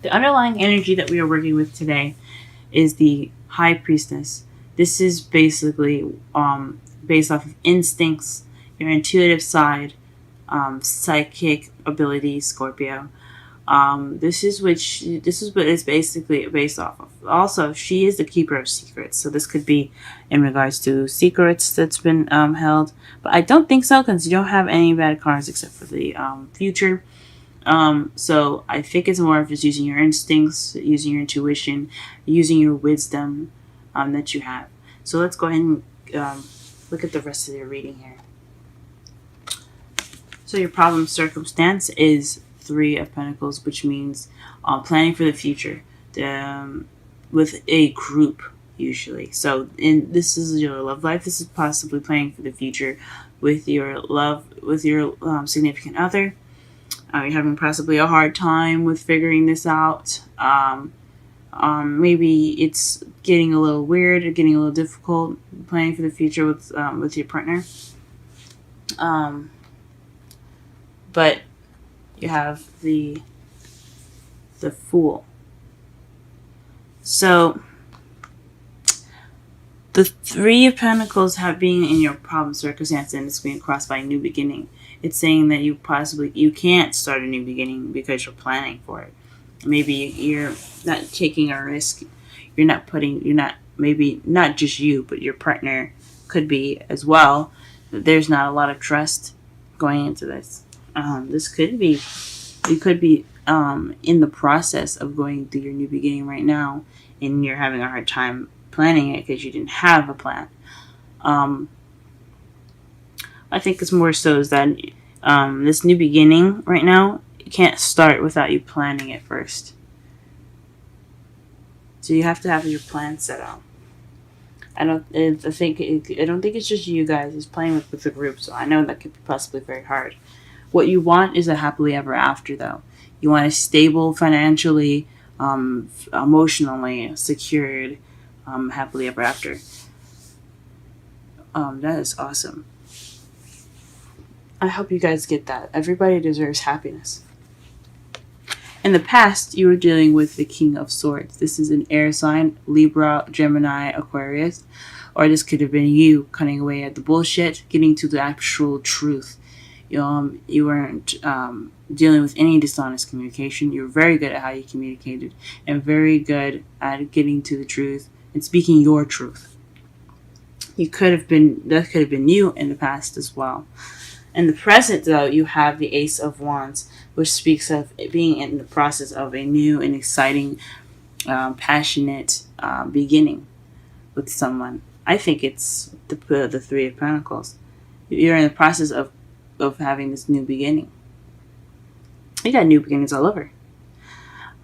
The underlying energy that we are working with today is the High Priestess. This is basically based off of instincts, your intuitive side, psychic abilities, Scorpio. This is what it's basically based off of. Also, she is the keeper of secrets, so this could be in regards to secrets that's been held. But I don't think so, because you don't have any bad cards except for the future. So I think it's more of just using your instincts, using your intuition, using your wisdom that you have. So let's go ahead and look at the rest of your reading here. So your problem circumstance is 3 of Pentacles, which means planning for the future with a group usually. So this is your love life. This is possibly planning for the future with your significant other. You're having possibly a hard time with figuring this out. Maybe it's getting a little weird or getting a little difficult planning for the future with your partner. But you have the Fool. So the 3 of Pentacles being in your problem circumstance, and it's being crossed by a new beginning. It's saying that you can't start a new beginning because you're planning for it. Maybe you're not taking a risk. Maybe not just you, but your partner could be as well. There's not a lot of trust going into this. You could be in the process of going through your new beginning right now, and you're having a hard time planning it because you didn't have a plan. I think it's more so is that this new beginning right now, you can't start without you planning it first. So you have to have your plan set out. I don't think it's just you guys. It's playing with the group, so I know that could be possibly very hard. What you want is a happily ever after, though. You want a stable financially, emotionally secured, happily ever after. That is awesome. I hope you guys get that. Everybody deserves happiness. In the past, you were dealing with the King of Swords. This is an air sign, Libra, Gemini, Aquarius. Or this could have been you cutting away at the bullshit, getting to the actual truth. You weren't dealing with any dishonest communication. You were very good at how you communicated and very good at getting to the truth and speaking your truth. That could have been you in the past as well. In the present, though, you have the Ace of Wands, which speaks of being in the process of a new and exciting, passionate beginning with someone. I think it's the 3 of Pentacles. You're in the process of having this new beginning. You got new beginnings all over.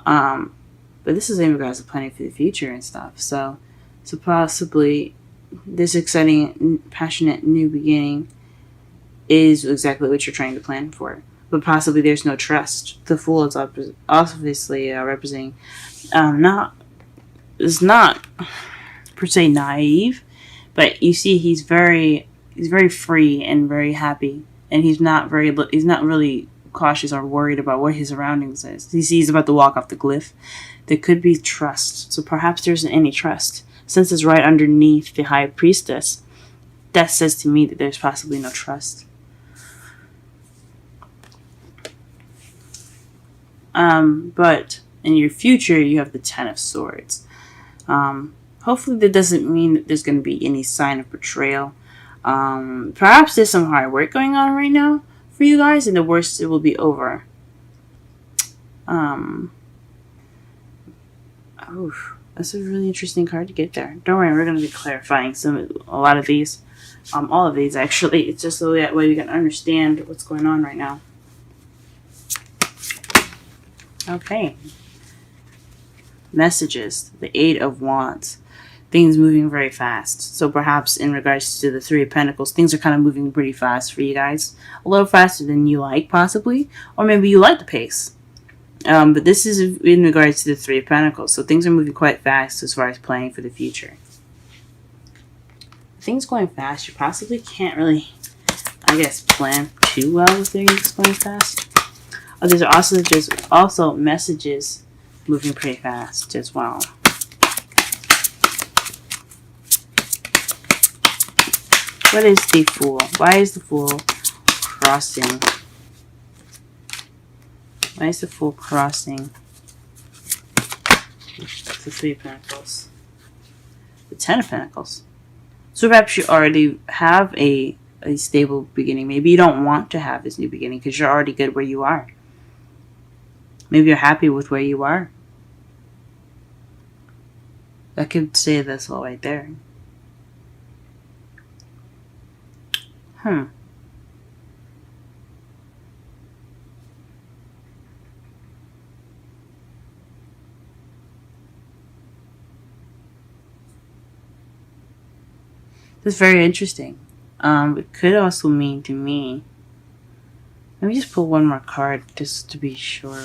But this is in regards to planning for the future and stuff. So possibly this exciting, passionate new beginning is exactly what you're trying to plan for. But possibly there's no trust. The Fool is obviously representing is not per se naive, but you see he's very free and very happy, and he's not really cautious or worried about what his surroundings is. He's about to walk off the cliff. There could be trust, so perhaps there isn't any trust. Since it's right underneath the High Priestess, that says to me that there's possibly no trust. But in your future, you have the 10 of Swords. Hopefully that doesn't mean that there's going to be any sign of betrayal. Perhaps there's some hard work going on right now for you guys, and the worst, it will be over. That's a really interesting card to get there. Don't worry, we're going to be clarifying a lot of these. All of these, actually. It's just so that way we can understand what's going on right now. Okay. Messages. The 8 of Wands. Things moving very fast. So perhaps in regards to the 3 of Pentacles, things are kind of moving pretty fast for you guys. A little faster than you like, possibly. Or maybe you like the pace. But this is in regards to the 3 of Pentacles. So things are moving quite fast as far as planning for the future. Things going fast, you possibly can't really, I guess, plan too well with things going fast. These are also messages moving pretty fast as well. What is the Fool? Why is the Fool crossing? Why is the Fool crossing the Three of Pentacles? The Ten of Pentacles. So perhaps you already have a stable beginning. Maybe you don't want to have this new beginning because you're already good where you are. Maybe you're happy with where you are. I could say this all right there. That's very interesting. It could also mean to me. Let me just pull one more card just to be sure.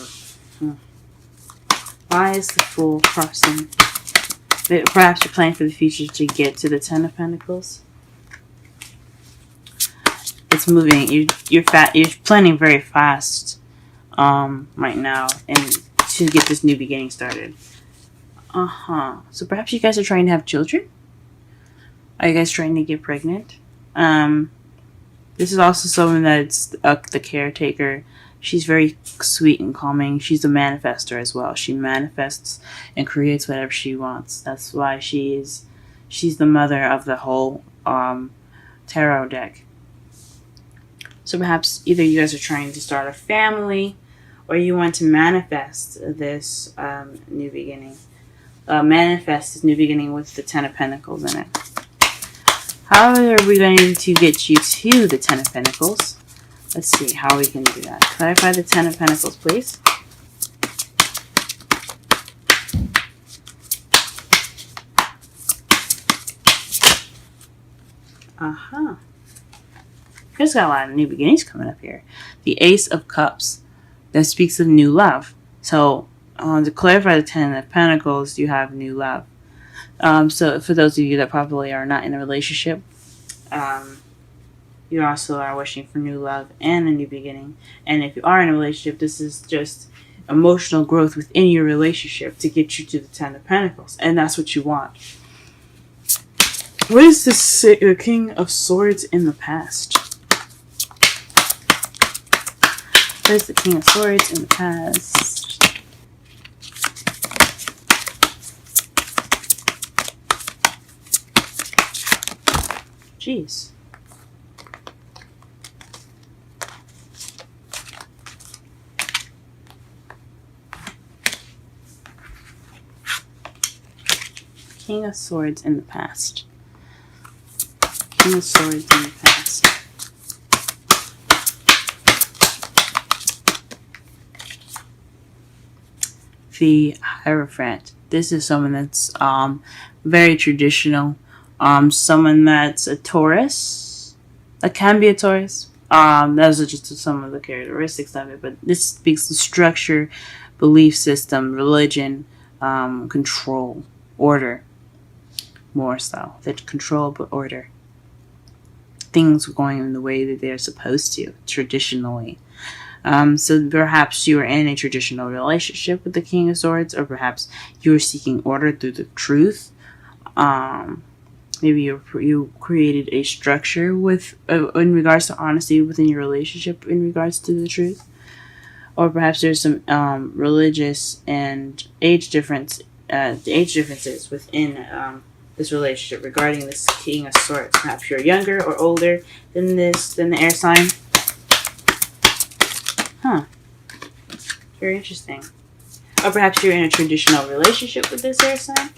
Why is the Fool crossing? Perhaps you're planning for the future to get to the Ten of Pentacles. It's moving. You're planning very fast, right now, and to get this new beginning started. So perhaps you guys are trying to have children. Are you guys trying to get pregnant? This is also someone that's the caretaker. She's very sweet and calming. She's a manifester as well. She manifests and creates whatever she wants. That's why she's the mother of the whole tarot deck. So perhaps either you guys are trying to start a family, or you want to manifest this new beginning. Manifest this new beginning with the Ten of Pentacles in it. How are we going to get you to the Ten of Pentacles? Let's see how we can do that. Clarify the Ten of Pentacles, please. There's got a lot of new beginnings coming up here. The Ace of Cups. That speaks of new love. So, to clarify the Ten of Pentacles, you have new love. So for those of you that probably are not in a relationship, you also are wishing for new love and a new beginning. And if you are in a relationship, this is just emotional growth within your relationship to get you to the Ten of Pentacles. And that's what you want. What is the King of Swords in the past? What is the King of Swords in the past? Jeez. King of Swords in the past. King of Swords in the past. The Hierophant. This is someone that's very traditional. Someone that's a Taurus. That can be a Taurus. Those are just some of the characteristics of it. But this speaks to structure, belief system, religion, control, order. More so. That control but order. Things going in the way that they're supposed to, traditionally. So perhaps you are in a traditional relationship with the King of Swords, or perhaps you are seeking order through the truth. Maybe you created a structure with in regards to honesty within your relationship in regards to the truth. Or perhaps there's some religious and age differences within this relationship regarding this King of Swords. Perhaps you're younger or older than the air sign. Very interesting. Or perhaps you're in a traditional relationship with this air sign.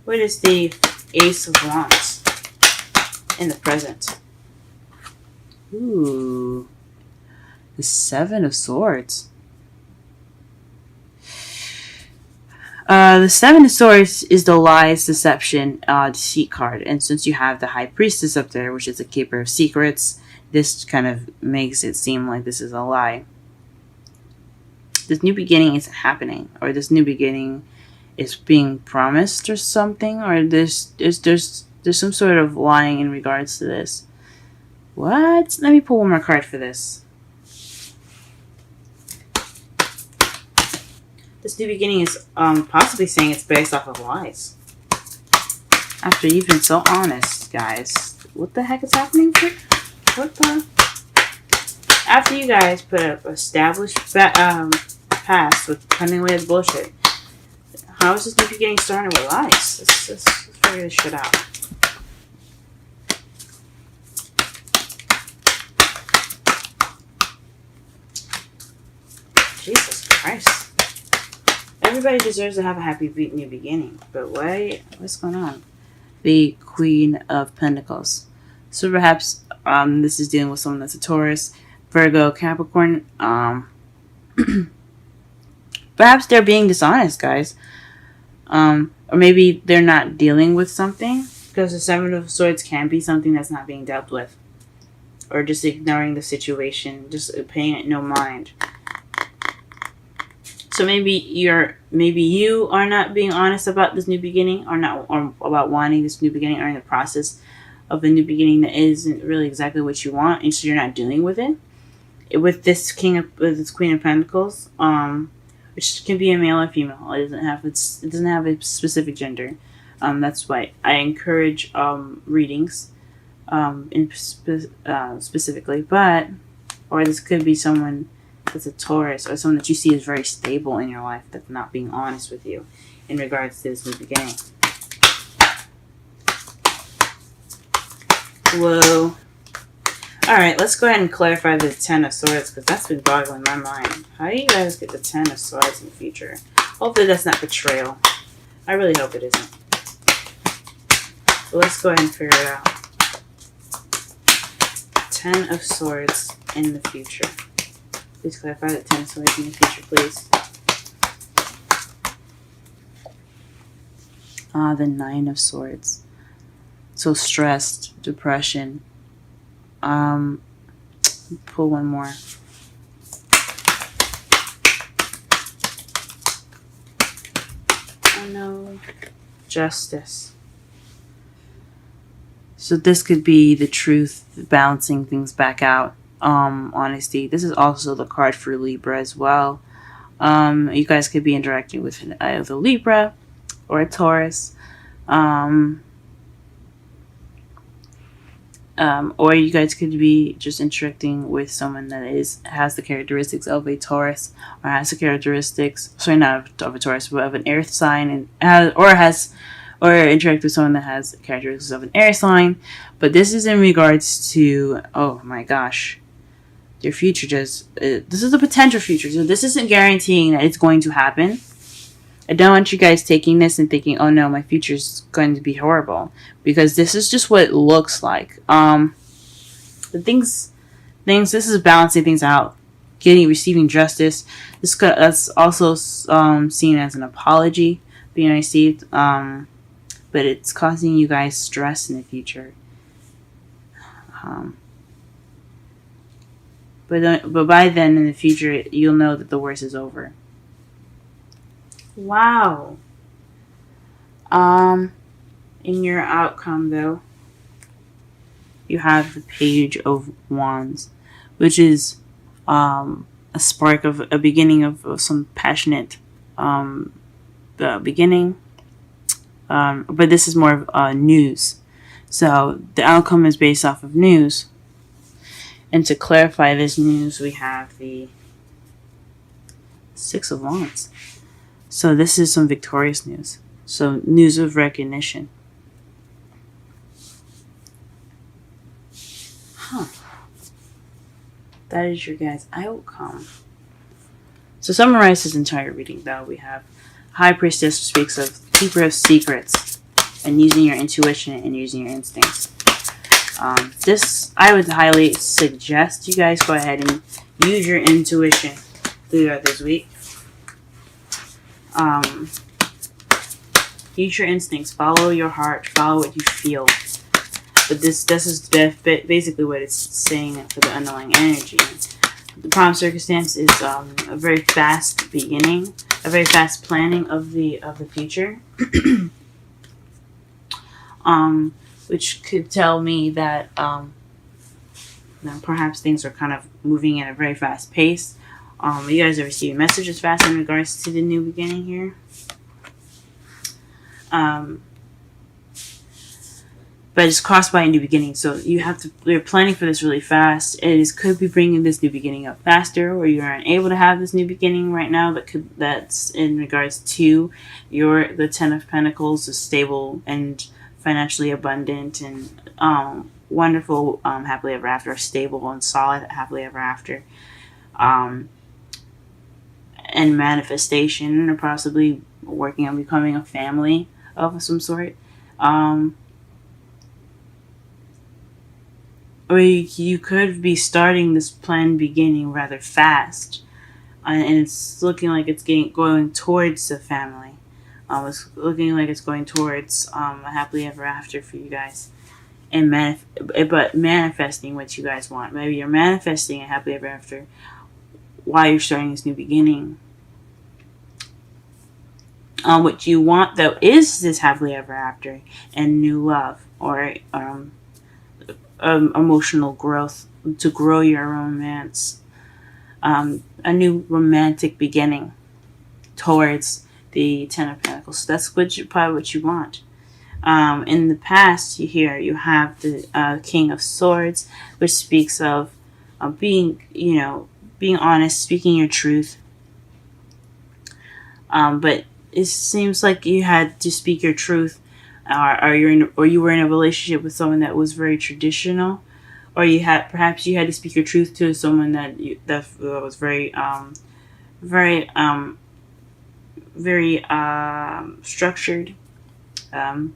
What is the Ace of Wands in the present? Ooh. The Seven of Swords. The Seven of Swords is the lies, deception, deceit card. And since you have the High Priestess up there, which is a keeper of secrets, this kind of makes it seem like this is a lie. This new beginning isn't happening, or this new beginning is being promised or something, or there's some sort of lying in regards to this. What? Let me pull one more card for this. This new beginning is possibly saying it's based off of lies. After you've been so honest, guys. What the heck is happening here? What the? After you guys put up established past with cutting away the bullshit, how is this new beginning starting with lies? Let's figure this shit out. Jesus Christ. Everybody deserves to have a happy new beginning. But what's going on? The Queen of Pentacles. So perhaps this is dealing with someone that's a Taurus, Virgo, Capricorn. Perhaps they're being dishonest, guys. Or maybe they're not dealing with something. Because the Seven of Swords can be something that's not being dealt with. Or just ignoring the situation. Just paying it no mind. So maybe you are not being honest about this new beginning, or about wanting this new beginning, or in the process of a new beginning that isn't really exactly what you want, and so you're not dealing with it. With this Queen of Pentacles, which can be a male or female. It doesn't have a specific gender. That's why I encourage readings, specifically, or this could be someone that's a Taurus, or someone that you see is very stable in your life that's not being honest with you in regards to this new beginning. Whoa. Alright, let's go ahead and clarify the Ten of Swords, because that's been boggling my mind. How do you guys get the Ten of Swords in the future? Hopefully that's not betrayal. I really hope it isn't. But let's go ahead and figure it out. Ten of Swords in the future. Please clarify the Ten of Swords in the future, please. The Nine of Swords. So stressed, depression. Pull one more. Oh no. Justice. So this could be the truth, balancing things back out. Honesty. This is also the card for Libra as well. You guys could be interacting with either Libra or a Taurus. Or you guys could be just interacting with someone that has the characteristics of a Taurus, or has the characteristics, sorry, not of a Taurus, but of an air sign, or interact with someone that has characteristics of an air sign. But this is in regards to, oh my gosh, your future. This is a potential future, so this isn't guaranteeing that it's going to happen. I don't want you guys taking this and thinking, oh no, my future is going to be horrible, because this is just what it looks like. This is balancing things out, receiving justice. That's also seen as an apology being received, but it's causing you guys stress in the future. But by then in the future, you'll know that the worst is over. Wow. In your outcome, though, you have the Page of Wands, which is a spark of a beginning of some passionate beginning. But this is more of news. So the outcome is based off of news. And to clarify this news, we have the Six of Wands. So this is some victorious news. So news of recognition. That is your guys' outcome. So summarize this entire reading, though. We have High Priestess, who speaks of keeper of secrets and using your intuition and using your instincts. This, I would highly suggest you guys go ahead and use your intuition throughout this week. Use your instincts, follow your heart, follow what you feel. But this is basically what it's saying for the underlying energy. The prompt circumstance is a very fast beginning, a very fast planning of the future, which could tell me that perhaps things are kind of moving at a very fast pace, You guys are receiving messages fast in regards to the new beginning here. But it's crossed by a new beginning, so you're planning for this really fast. Could be bringing this new beginning up faster, or you're unable to have this new beginning right now. That's in regards to the Ten of Pentacles is stable and financially abundant and wonderful, happily ever after, stable and solid happily ever after, and manifestation, or possibly working on becoming a family of some sort. Or you could be starting this planned beginning rather fast, and it's looking like it's going towards the family. It's looking like it's going towards a happily ever after for you guys, and but manifesting what you guys want. Maybe you're manifesting a happily ever after while you're starting this new beginning. What you want though is this happily ever after and new love, or emotional growth, to grow your romance, a new romantic beginning towards the Ten of Pentacles. So that's probably what you want. In the past, you have the King of Swords, which speaks of being honest, speaking your truth. But it seems like you had to speak your truth, or you were in a relationship with someone that was very traditional, or perhaps you had to speak your truth to someone that was very structured, an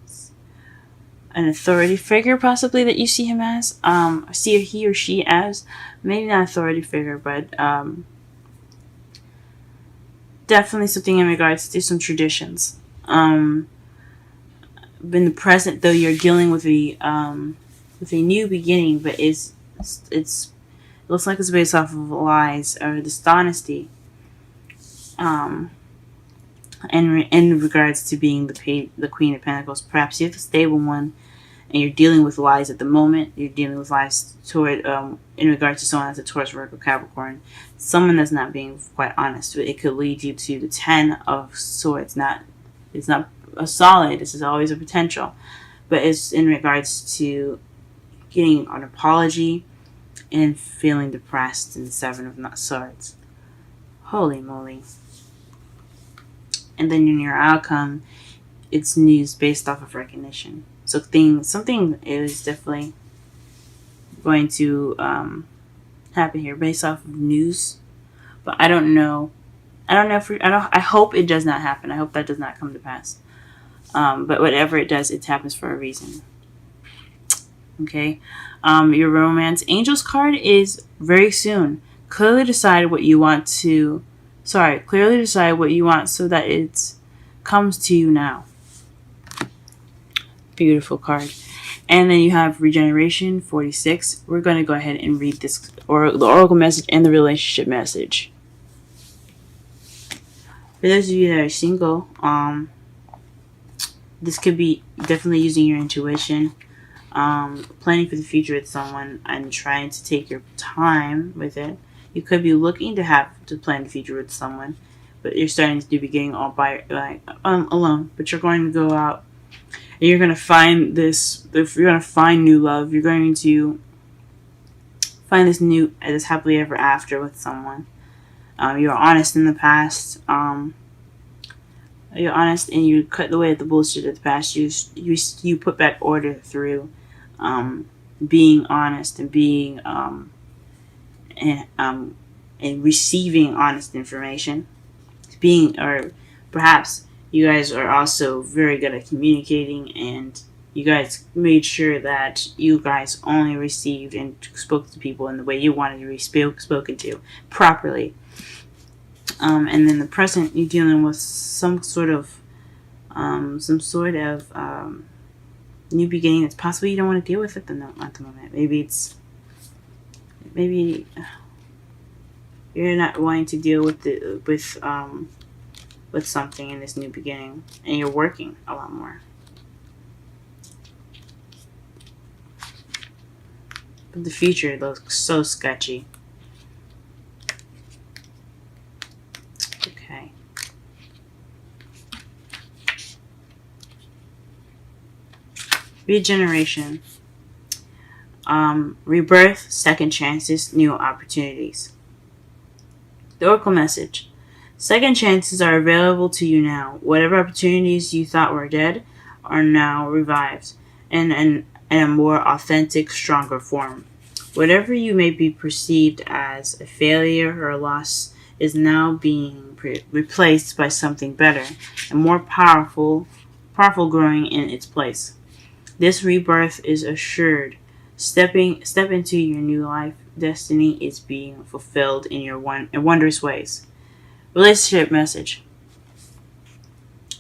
authority figure possibly that you see him as, see he or she as, maybe not authority figure, but definitely something in regards to some traditions. In the present, though, you're dealing with a new beginning, but it looks like it's based off of lies or dishonesty. In regards to being the Queen of Pentacles, perhaps you have a stable one, and you're dealing with lies at the moment. You're dealing with lies toward in regards to someone that's a Taurus, Virgo, Capricorn, someone that's not being quite honest. It could lead you to the Ten of Swords. It's not a solid. This is always a potential, but it's in regards to getting an apology and feeling depressed in the Seven of Swords. Holy moly. And then in your outcome, it's news based off of recognition. So something is definitely going to happen here based off of news, but I don't know. I hope it does not happen. I hope that does not come to pass. But whatever it does, it happens for a reason. Okay. Your romance angels card is very soon. Clearly decide what you want so that it comes to you now. Beautiful card. And then you have regeneration 46. We're going to go ahead and read this, or the oracle message and the relationship message. For those of you that are single, this could be definitely using your intuition, planning for the future with someone and trying to take your time with it. You could be looking to plan the future with someone, but you're starting to do beginning all by alone. But you're going to go out and you're going to find this. If you're going to find new love, you're going to find this happily ever after with someone. You're honest in the past. You're honest and you cut away at the bullshit of the past. You put back order through being honest and being and receiving honest information. Or perhaps you guys are also very good at communicating, and you guys made sure that you guys only received and spoke to people in the way you wanted to be spoken to properly. And then the present, you're dealing with some sort of new beginning that's possibly you don't want to deal with at the moment. Maybe you're not wanting to deal with something in this new beginning, and you're working a lot more. But the future looks so sketchy. Regeneration, rebirth, second chances, new opportunities. The Oracle message. Second chances are available to you now. Whatever opportunities you thought were dead are now revived in a more authentic, stronger form. Whatever you may be perceived as a failure or a loss is now being replaced by something better and more powerful growing in its place. This rebirth is assured. Step into your new life. Destiny is being fulfilled in wondrous ways. Relationship message.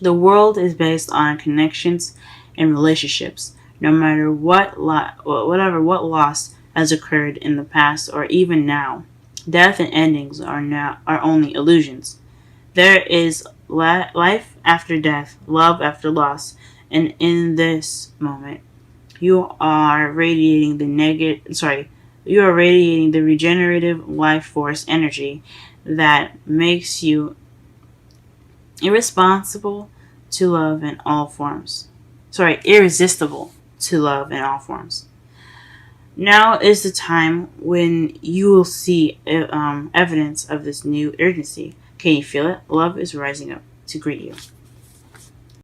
The world is based on connections and relationships. No matter what loss has occurred in the past or even now, death and endings are only illusions. There is life after death, love after loss, and in this moment, you are radiating the regenerative life force energy that makes you irresistible to love in all forms. Now is the time when you will see evidence of this new urgency. Can you feel it? Love is rising up to greet you.